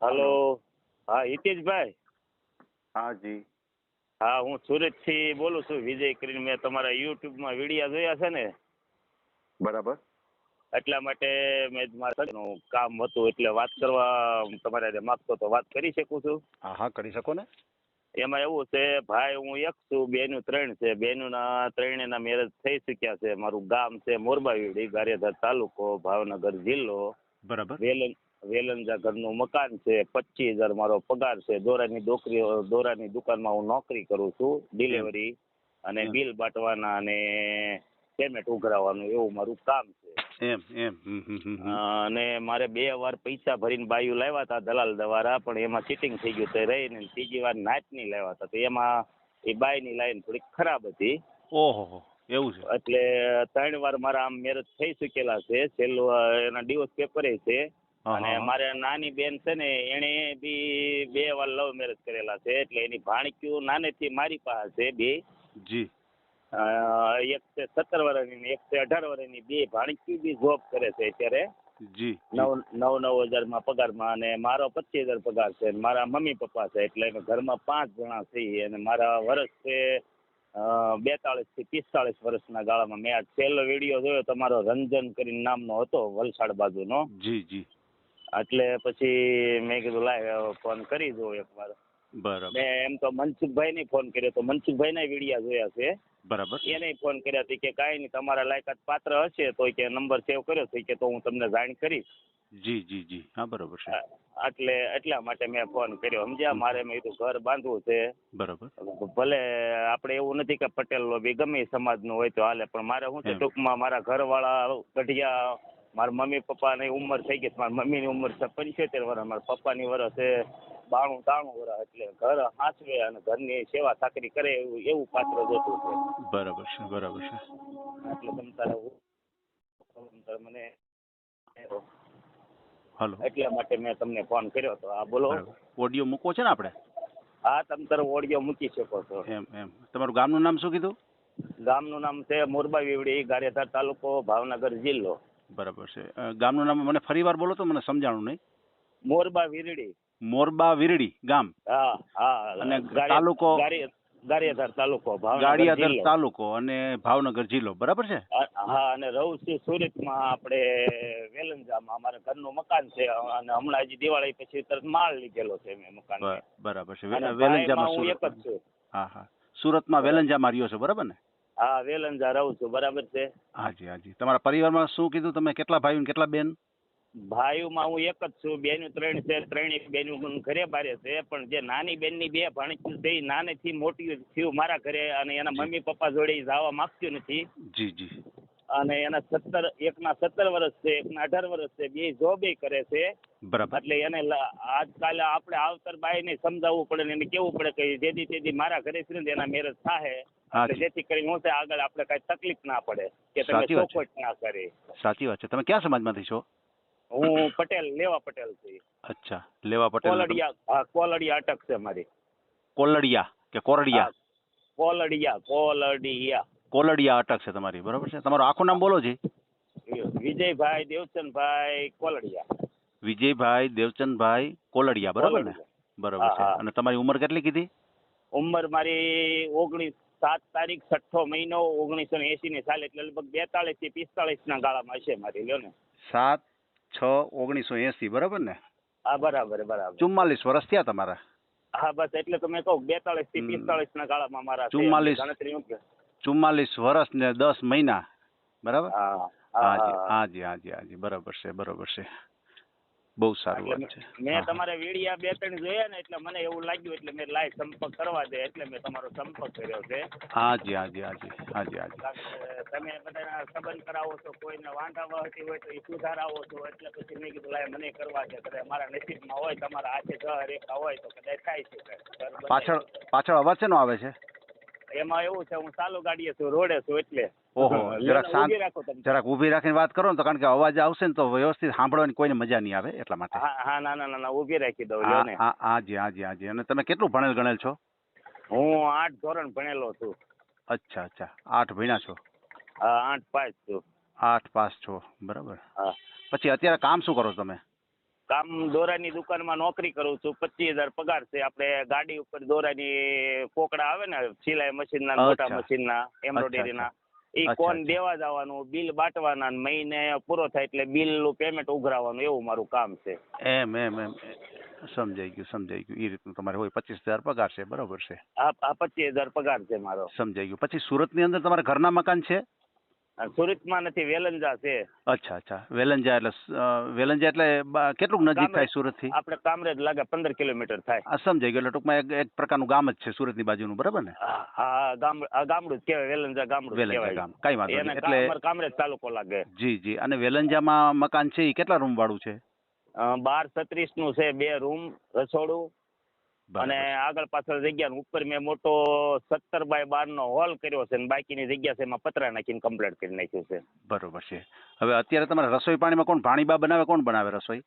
Hello. Hello. હા હિતેશભાઈ. હા જી. હા હું સુરતથી બોલું છું વિજય કરીને. મેં તમારા યુટ્યુબમાં વિડીયા જોયા છે ને, બરાબર. એટલા માટે મેં મારું કામ હતું એટલે વાત કરવા તમારે માગતો તો વાત કરી શકું છું. હા હા કરી શકો ને. એમાં એવું છે ભાઈ, હું એક છું, બેનું 3 છે. બેનુંના 3 મેરેજ થઈ ચૂક્યા છે. મારું ગામ છે મોરબાવીડી, ગારિયાધાર તાલુકો, ભાવનગર જિલ્લો. બરાબર. વેલંજા ઘરનું મકાન છે. 25,000 મારો પગાર છે. દોરાની દુકાનમાં હું નોકરી કરું છું. ડિલિવરી અને એમ બિલ બાંટવાના અને પેમેન્ટ ઉઘરાવવાનું એવું મારું કામ છે. એમ એમ અને મારે 2 વાર પૈસા ભરીને બાયું લાવ્યા હતા દલાલ દ્વારા, પણ એમાં ચીટિંગ થઈ ગયું તો રહીને ત્રીજી વાર નાચની લાવ્યા હતા. તો એમાં એ બાયની લાઈન થોડીક ખરાબ હતી. ઓહો, એવું છે. એટલે 3 વાર મારા આમ મેરેજ થઈ ચૂકેલા છે. છેલ્લું એના ડિવોર્સ પેપરે છે. અને મારે નાની બેન છે ને, એણે બી 2 વાર લવ મેરેજ કરેલા છે. એટલે એની ભાણકીઓ નાનેથી મારી પાસે છે 2. જી. એક છે 17 વર્ષની ને એક છે 18 વર્ષની. 2 ભાણકીઓ બી જોબ કરે છે અત્યારે. જી. 9,000 પગારમાં. અને મારો 25,000 પગાર છે. મારા મમ્મી પપ્પા છે. એટલે ઘરમાં 5 જણા છીએ. અને મારા વર્ષ છે 42 થી 45 વર્ષના ગાળામાં. મેં આ છેલ્લો વિડીયો જોયો તમારો, રંજન કરીને નામનો હતો, વલસાડ બાજુનો. જી જી. એટલે પછી મેં કીધું લાય ફોન કરી દઉં એકવાર. બરાબર. મેં એમ તો મનસુખભાઈને ફોન કર્યો તો મનસુખભાઈના વિડીયા જોયા છે. બરાબર. એને ફોન કર્યા હતી કે કાંઈ નહીં, તમારા લાયકાત પાત્ર હશે તો કે નંબર સેવ કર્યો છે કે તો હું તમને જાણ કરીશ. જી જી જી. હા બરાબર છે. એટલા માટે મેં ફોન કર્યો. સમજ્યા? મારે મેં કીધું ઘર બાંધવું છે. બરાબર. ભલે આપણે એવું નથી કે પટેલ લોબી ગમે એ સમાજનું હોય તો હાલે, પણ મારે શું છે ટૂંકમાં મારા ઘરવાળા ગઢિયા, મારા મમ્મી પપ્પાની ઉંમર થઈ ગઈ. મારા મમ્મીની ઉંમર છે 75 વર્ષ, મારા પપ્પાની વર્ષ છે 92-93 વર્ષ. એટલે ઘર હાંચવે અને ઘરની સેવા સાકરી કરે એવું પાત્ર જોતું છે. બરાબર છે. બરાબર છે. એટલે તમ તારે મને હલો. એટલા માટે મેં તમને ફોન કર્યો હતો. હા બોલો. ઓડિયો મૂકવો છે ને આપણે? હા, તમે તારો ઓડિયો મૂકી શકો છો. એમ એમ. તમારું ગામનું નામ શું કીધું? ગામનું નામ છે મોરબા વીવડી, ગારિયાધાર તાલુકો, ભાવનગર જિલ્લો. બરાબર છે. ગામનું નામ મને ફરી વાર બોલો તો, મને સમજાણું નહીં. મોરબા વીરડી. મોરબા વીરડી ગામ. હા હા. અને તાલુકો? ગારિયાધાર તાલુકો, ભાવનગર ગારિયાધાર જિલ્લો. તાલુકો અને ભાવનગર જિલ્લો. બરાબર છે. હા. અને રહું છું સુરતમાં, આપણે વેલંજામાં. અમારા ઘરનું મકાન છે. અને હમણાં હજી દિવાળી પછી તરત માળ લીધેલો છે મેં મકાન. બરાબર છે. વેલંજામાં હું એક સુરત. જ છું. હા હા. સુરતમાં વેલંજામાં રહ્યો છો, બરાબર ને? હા, વેલંજા રહું છું. બરાબર છે. હાજી હાજી. તમારા પરિવારમાં શું કીધું તમે? કેટલા ભાઈ કેટલા બેન? ભાઈઓમાં હું એક જ છું. બેનું 3 છે. 3 બેનું ઘરે બારે છે. પણ જે નાની બેનની 2 ભાણકીઓ છે, એ નાનેથી મોટી થયું મારા ઘરે. અને એના મમ્મી પપ્પા જોડે જવા માંગતું નથી. જી જી. અને એના એકના 17 વર્ષ છે, એકના 18 વર્ષ છે. 2 જોબે કરે છે. બરાબર. એટલે એને આજકાલ આપણે આવતર બાઈને સમજાવવું પડે ને એને કેવું પડે કે જેથી તેથી મારા ઘરે છે ને એના મેરેજ થાય. એટલે જેથી કરીને હું આગળ આપણે કાંઈ તકલીફ ના પડે કે તમે ચોખવટ ના કરી. સાચી વાત છે. તમે કયા સમાજમાંથી છો? હું પટેલ, લેવા પટેલ છું. અચ્છા, લેવા પટેલ. કોલડિયા અટક છે મારી. કોલડિયા કે કોરડિયા? કોલડિયા. કોલડિયા અટક છે તમારી. બરાબર છે. તમારું આખું નામ બોલો જી. વિજયભાઈ દેવચંદભાઈ કોલડિયા. વિજયભાઈ દેવચંદભાઈ કોલડિયા. બરાબર ને? બરાબર છે. અને તમારી ઉંમર કેટલી કીધી? ઉંમર મારી 7 તારીખ 6ઠો મહિનો 1980 ની સાલ. એટલે લગભગ 42 થી 45 ના ગાળામાં હશે મારી. લ્યો ને. 7/6/1980. બરાબર ને? હા બરાબર. 44 વર્ષ થયા તમારા? હા બસ, એટલે તો મેં કહું 42 થી 45 ના ગાળામાં મારા 44 વર્ષ ને 10 મહિના. બરાબર? હાજી. હાજી. બરાબર છે. બરાબર છે. બહુ સારું વાત છે. મેં તમારા વિડીયા 2-3 જોયા ને, એટલે મને એવું લાગ્યું. એટલે મેં લાઈવ સંપર્ક કરવા દે એટલે મેં તમારો સંપર્ક કર્યો છે. હાજી. તમે બધા સંબંધ કરાવો છો, કોઈને વાંધા વહતી હોય તો એ સુધારાવો છો. એટલે પછી મેં કીધું લાય મને કરવા દે. કદાચ મારા નસીબમાં હોય, તમારા હાથે રેખા હોય તો કદાચ થાય છે. પાછળ અવાજ શેનો આવે છે? એમાં એવું છે, હું ચાલુ ગાડીએ છું, રોડે છું. એટલે ઓહો, જરાક ઊભી રાખીને વાત કરો ને, તો કારણ કે અવાજ આવશે ને તો વ્યવસ્થિત સાંભળવાની કોઈને મજા નહીં આવે. એટલા માટે. હા. ના, ઊભી રાખી દઉં. હાજી. અને તમે કેટલું ભણેલ ગણેલ છો? હું 8 ધોરણ ભણેલો છું. અચ્છા. 8 ભણ્યા છો? હા, 8 પાસ છું. 8 પાસ છો. બરાબર. હા. પછી અત્યારે કામ શું કરો તમે? કામ દોરાની દુકાનમાં નોકરી કરું છું, 25,000 પગાર છે. આપણે ગાડી ઉપર દોરાની કોકડા આવે ને સિલાઈ મશીનના, મોટા અચ્છા. મશીનના, એમ્બ્રોઇડરીના, એ અચ્છા, કોણ અચ્છા. દેવા જવાનું, બિલ બાંટવાના, ને મહિને પૂરો થાય એટલે બિલનું પેમેન્ટ ઉઘરાવવાનું, એવું મારું કામ છે. એમ એમ એમ સમજાઈ ગયું એ રીતનું તમારે હોય. 25,000 પગાર છે, બરોબર છે. આ 25,000 પગાર છે મારો. સમજાઈ ગયું. પછી સુરતની અંદર તમારા ઘરના મકાન છે? સુરતમાં નથી, વેલંજા છે. અચ્છા. વેલંજા એટલે કેટલું નજીક કામરેજ. થાય સુરતથી? આપણે કામરેજ લાગે 15 કિલોમીટર થાય. આ સમજાઈ ગયું. એટલે ટૂંકમાં એક પ્રકારનું ગામ જ છે સુરતની બાજુનું, બરાબર ને? હા, ગામડું જ કહેવાય, વેલંજા ગામડું જ વેલંજા કહેવાય. ગામ, કઈ વાંધો એને નહીં. એટલે અમારે કામરેજ તાલુકો લાગે. જી. અને વેલંજામાં મકાન છે એ કેટલા રૂમ વાળું છે? 12-36 નું છે, 2 રૂમ, રસોડું અને આગળ પાછળ જગ્યા. ઉપર મેં મોટો 17x12 નો હોલ કર્યો છે, અને બાકીની જગ્યા છે એમાં પતરા નાખીને કમ્પ્લીટ કરી નાખ્યું છે. બરોબર છે. હવે અત્યારે તમારે રસોઈ પાણીમાં કોણ ભાણીબા બનાવે? કોણ બનાવે રસોઈ?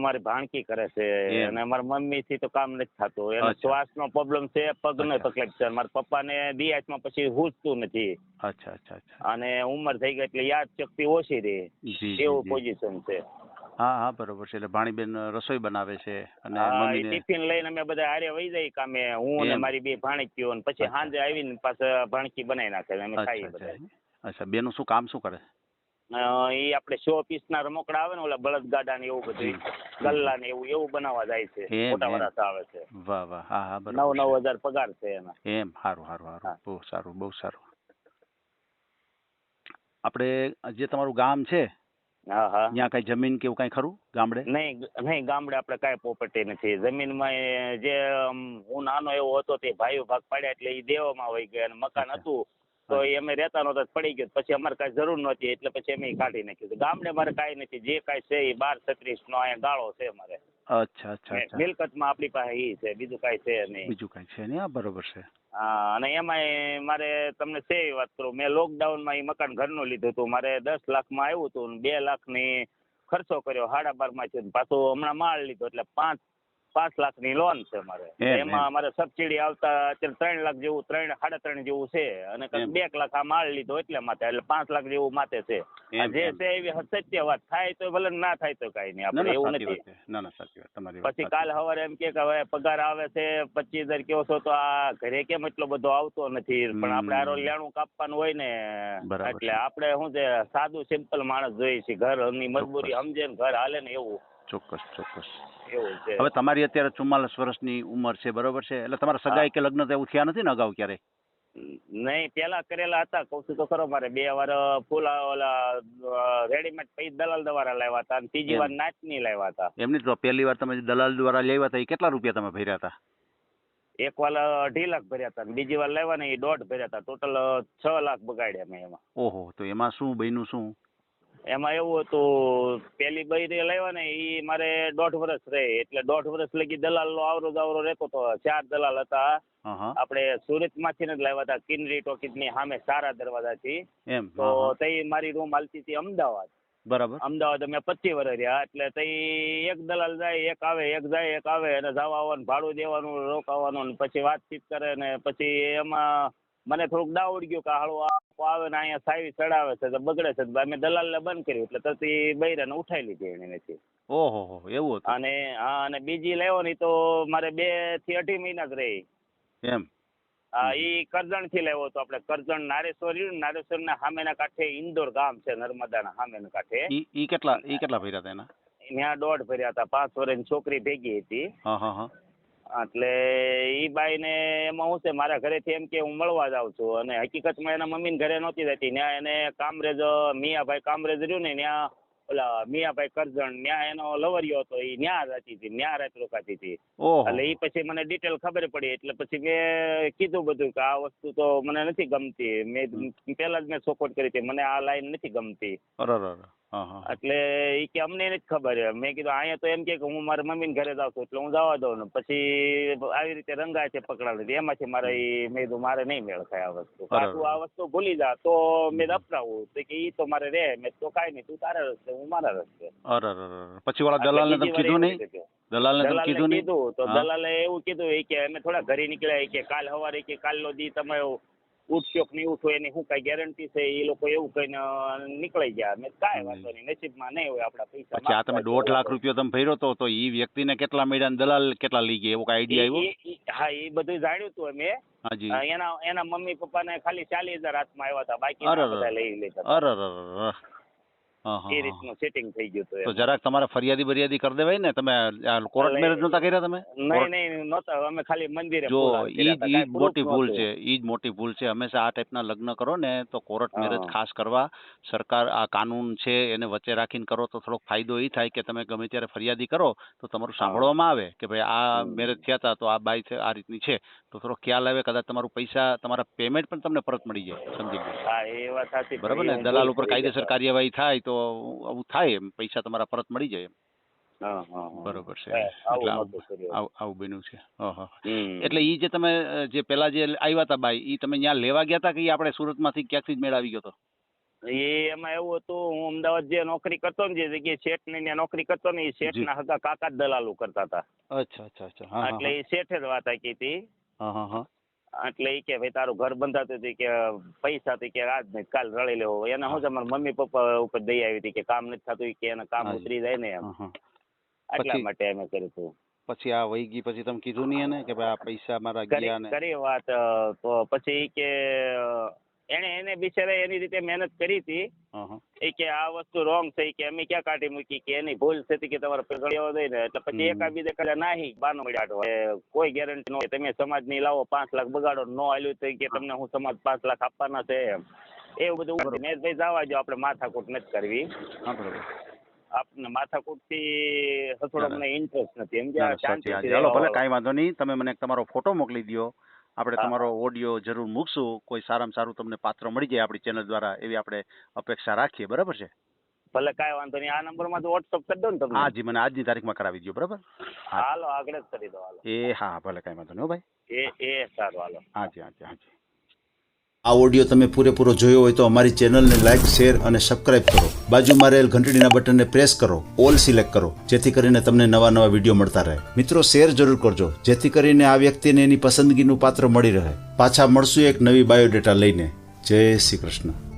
મારી ભાણકી કરે છે, એમ. અને મારા મમ્મી થી તો કામ નથી થતું. એને અચ્છા. શ્વાસનો પ્રોબ્લેમ છે, પગનો અચ્છા. તકલીફ છે. મારા પપ્પાને દિયાસમાં પછી હૂજતું નથી, અચ્છા. અને ઉંમર થઈ ગઈ એટલે યાદ શક્તિ ઓછી રહે, જી. એવું પોઝિશન છે. હા, બરોબર છે. એટલે ભાણીબેન રસોઈ બનાવે છે અને હા, એ મમ્મીને ટિફિન લઈને અમે બધા હારે વહી જાય કામે, હું અને એમ. મારી 2 ભાણકીઓ, અને પછી અચ્છા. સાંજે આવીને પાછા ભાણકી બનાવી નાખે, અમે ખાઈએ બધા. અચ્છા. બેનું શું કામ શું કરે? એ આપણે શો પીસ ના રમકડા આવે ને, ઓલા બળદગાડા ને એવું બધું, ગલ્લા ને એવું બનાવવા જાય છે. એમ, મોટા એમ. વરાસ આવે છે. વાહ. હા, બરોબર. 9,000 પગાર છે એના. એમ. સારું. હા. બહુ સારું. આપણે જે તમારું ગામ છે હા. ત્યાં કઈ જમીન કે એવું કઈ ખરું ગામડે? નહીં, ગામડે આપણે કાંઈ પ્રોપર્ટી નથી. જમીનમાં જે હું નાનો એવો હતો તે ભાઈઓ ભાગ પાડ્યા એટલે એ દેવામાં વહી ગયા, અને મકાન અચ્છા. હતું તો એ અમે રહેતા નહોતા, પડી ગયું. પછી અમારે કાંઈ જરૂર નહોતી એટલે પછી અમે કાઢી નાખ્યું. ગામડે મારે કાંઈ નથી. જે કાંઈ છે એ 12-36 નો અહીંયા ગાળો છે મારે. અચ્છા. મિલકતમાં આપણી પાસે એ છે, બીજું કાંઈ છે નહીં. બીજું કઈ છે નહીં. હા, બરોબર છે. હા, અને એમાંય મારે તમને સેવી વાત કરું, મેં લોકડાઉનમાં એ મકાન ઘરનું લીધું હતું. મારે 10 લાખમાં આવ્યું હતું, અને 2 લાખની ખર્ચો કર્યો, 12.5 માં થયું. પાછું હમણાં માળ લીધો એટલે 5 લાખની લોન છે મારે. એમાં મારે સબસિડી આવતા અત્યારે 3 લાખ જેવું, 3-3.5 જેવું છે, અને 2 લાખ આ માળ લીધો એટલે માથે, એટલે 5 લાખ જેવું માથે છે. જે છે એવી સત્ય વાત. થાય તો ભલે, ના થાય તો કઈ નહીં, આપણે એવું નથી. ના, સાચી વાત તમારી. પછી કાલ સવારે એમ કે હવે પગાર આવે છે 25,000 કેવો છો, તો આ ઘરે કેમ એટલો બધો આવતો નથી? પણ આપણે આરો લેણું કાપવાનું હોય ને, એટલે આપણે શું છે, સાદું સિમ્પલ માણસ જોઈએ છે. ઘરની મજબૂરી સમજે ને ઘર હાલે ને એવું. ચોક્કસ. એવું છે. હવે તમારી અત્યારે 44 વર્ષની ઉંમર છે, બરોબર છે? એટલે તમારા સગાઈ કે લગ્ન તો એવું થયા નથી ને અગાઉ ક્યારે? નહીં, પેલા કરેલા હતા. કહું છું તો ખરો, મારે 2 વાર ફૂલ ઓલા રેડીમેડ પછી દલાલ દ્વારા લાવ્યા હતા, અને ત્રીજી વાર નાચની લાવ્યા હતા. એમની તો પહેલી વાર તમે દલાલ દ્વારા લાવ્યા હતા એ કેટલા રૂપિયા તમે ભર્યા હતા? એક વાર 2.5 લાખ ભર્યા હતા, અને બીજી વાર લાવ્યા ને એ 1.5 ભર્યા હતા. ટોટલ 6 લાખ બગાડ્યા મેં એમાં. ઓહો, તો એમાં શું બન્યું? શું એમાં એવું હતું, પેલી બૈરી લાવ્યા ને એ મારે 1.5 વર્ષ રહે, એટલે 1.5 વર્ષ લગી દલાલ નો આવરો જાવરો રહેતો હતો. 4 દલાલ હતા. આપણે સુરત માંથી જ લાવ્યા હતા, કિનરી ટોકીઝ ની સામે, સારા દરવાજાથી. એમ. તો તઈ મારી રૂમ હાલતી હતી અમદાવાદ. બરાબર. અમદાવાદ અમે 25 વર્ષ રહ્યા. એટલે તઈ એક દલાલ જાય, એક આવે, એક જાય, એક આવે, અને જવા આવવાનું ભાડું દેવાનું, રોકાવાનું, ને પછી વાતચીત કરે ને પછી એમાં મને થોડુંક ડાઉટ ગયું કે હાળું આવે ને અહીંયા સાવી ચડાવે છે તો બગડે છે. અમે દલાલને બંધ કર્યું, એટલે તરતી બૈરાને ઉઠાઈ લીધી એનેથી. ઓહો, એવું હતું. અને હા, અને બીજી લેવો ની તો મારે 2 થી 2.5 મહિના જ રહી. એમ. હા, એ કરજણ થી લેવો હતો. આપણે કરજણ નારેશ્વર ના સામેના કાંઠે ઇન્દોર ગામ છે, નર્મદાના સામેના કાંઠે. ઈ કેટલા ભર્યા હતા એના? ત્યાં 1.5 ભર્યા હતા. 5 વર્ષની છોકરી ભેગી હતી. હા. એટલે ઈ બાઈ ને એમાં શું છે, મારા ઘરેથી એમ કે હું મળવા જાઉં છું, અને હકીકતમાં એના મમ્મીને ઘરે નહોતી રહેતી. ત્યાં એને કામરેજ મિયાભાઈ કામરેજ રહ્યું ને, ત્યાં ઓલા મિયાભાઈ કરજણ, ત્યાં એનો લવરિયો હતો, એ ત્યાં રહેતી હતી, ત્યાં રાત રોકાતી હતી. એટલે એ પછી મને ડિટેલ ખબર પડી, એટલે પછી મેં કીધું બધું કે આ વસ્તુ તો મને નથી ગમતી. મેં પેલા જ મેં સપોર્ટ કરી હતી, મને આ લાઈન નથી ગમતી. એટલે એ કે અમને નથી ખબર. મેં કીધું અહીંયા તો એમ કે હું મારા મમ્મીને ઘરે જાઉં છું, એટલે હું જવા દઉં ને. પછી આવી રીતે રંગાય છે પકડાવી. એમાંથી મારે મેં કીધું મારે નહીં મેળ થાય આ વસ્તુ. પાછું આ વસ્તુ ભૂલી જા તો મેં અપનાવું તો કે ઈ તો મારે રહે. મેં તો કાંઈ નહીં, તું તારા રસ્તે, હું મારા રસ્તે. પછી ઓલા દલાલને તમે કીધું નહીં? દલાલને કીધું તો દલાલે એવું કીધું કે અમે થોડા ઘરે નીકળ્યા કે કાલ સવારે કે કાલનો દી તમે ઉઠશો કે નહીં ઉઠો એની શું કાંઈ ગેરંટી છે, એ લોકો એવું કહીને નીકળી ગયા. મેં કાંઈ વાંધો નહીં, નસીબમાં નહીં હોય આપણા પૈસા. પછી આ તમે 1.5 લાખ રૂપિયા તમે ભર્યો તો એ વ્યક્તિને કેટલા મળ્યા ને દલાલ કેટલા લઈ ગયા એવો કઈ આઈડિયા આવ્યો? હા, એ બધું જાણ્યું હતું અમે. હાજી. એના મમ્મી પપ્પાને ખાલી 40,000 હાથમાં આવ્યા હતા, બાકી બધા લઈ લીધા. અરે એ રીતનું સેટિંગ થઈ ગયું હતું. તો જરાક તમારે ફરિયાદી કરી દેવાય ને. તમે કોર્ટ મેરેજ નહોતા કર્યા તમે? નહીં નહોતા, અમે ખાલી મંદિરે. જો ઈ જ મોટી ભૂલ છે, ઈ જ મોટી ભૂલ છે. હંમેશા આ ટાઈપના લગ્ન કરો ને તો કોર્ટ મેરેજ ખાસ કરવા. સરકાર આ કાનૂન છે એને વચ્ચે રાખીને કરો તો થોડોક ફાયદો એ થાય કે તમે ગમે ત્યારે ફરિયાદી કરો તો તમારું સાંભળવામાં આવે કે ભાઈ આ મેરેજ થયા હતા તો આ બાઈ છે આ રીતની છે, તો થોડો ખ્યાલ આવે. કદાચ તમારું પૈસા તમારા પેમેન્ટ પણ તમને પરત મળી જાય. સમજી ગયો? હા, એ વાત સાચી. બરાબર ને? દલાલ ઉપર કાયદેસર કાર્યવાહી થાય તો આવું થાય, એમ પૈસા તમારા પરત મળી જાય. બરોબર છે. આવું બન્યું છે. એટલે ઈ જે તમે જે પેલા જે આવ્યા હતા બાઈ, ઈ તમે ત્યાં લેવા ગયા હતા કે આપણે સુરતમાંથી ક્યાંકથી જ મેળ આવી ગયો હતો? એમાં એવું હતું, હું અમદાવાદ જે નોકરી કરતો ને, જે જગ્યાએ શેઠ ની નોકરી કરતો ને, એ શેઠ ના હગા કાકા જ દલાલું કરતા હતા. અચ્છા. એટલે એ શેઠે જ વાત આવી હતી. એટલે એ કે ભાઈ તારું ઘર બંધાતું હતું કે પૈસા થી કે આજ નહીં કાલ રળી લેવો. એને શું છે, મારા મમ્મી પપ્પા ઉપર દઈ આવી હતી કે કામ નથી થતું, કે એને કામ ઉતરી જાય ને એમ. એટલા માટે અમે કર્યું હતું. પછી આ વહી ગઈ પછી તમે કીધું નહીં એને કે ભાઈ આ પૈસા મારા ગયા ને? કરી વાત. તો પછી કે એને બિચારે એની રીતે મહેનત કરી હતી. એ કે આ વસ્તુ રોંગ છે, કે અમે ક્યાં કાઢી મૂકી, કે એની ભૂલ થતી કે તમારે પગડિયા દઈ ને. એટલે પછી એકાબીજે કદાચ નાહી બાનો મળ્યા. કોઈ ગેરંટી ન હોય. તમે સમાજ ની લાવો 5 લાખ બગાડો, ન આલ્યું તો કે તમને હું સમાજ 5 લાખ આપવાના છે એમ. એવું બધું મેં ભાઈ જવા જો, આપણે માથાકૂટ નથી કરવી. આપને માથાકૂટ થી થોડો મને ઇન્ટરેસ્ટ નથી. ચાલો ભલે, કાંઈ વાંધો નહીં. તમે મને તમારો ફોટો મોકલી દો, આપણે તમારો ઓડિયો જરૂર મૂકશું. કોઈ સારામાં સારું તમને પાત્ર મળી જાય આપણી ચેનલ દ્વારા એવી આપણે અપેક્ષા રાખીએ. બરાબર છે? ભલે, કાંઈ વાંધો નહીં. આ નંબરમાં તો વોટ્સઅપ કરી દો ને તમે. હાજી, મને આજની તારીખમાં કરાવી દો. બરાબર? હાલો, આગળ જ કરી દો. હાલો. હા ભલે, કાંઈ વાંધો નહીં ભાઈ. એ સારું. હાલો. હાજી. આ ઓડિયો તમે પૂરેપૂરો જોયો હોય તો અમારી ચેનલને લાઇક, શેર અને સબસ્ક્રાઇબ કરો. બાજુમાં રહેલ ઘંટડીના બટનને પ્રેસ કરો, ઓલ સિલેક્ટ કરો, જેથી કરીને તમને નવા વિડીયો મળતા રહે. મિત્રો, શેર જરૂર કરજો જેથી કરીને આ વ્યક્તિને એની પસંદગીનું પાત્ર મળી રહે. પાછા મળશું એક નવી બાયોડેટા લઈને. જય શ્રી કૃષ્ણ.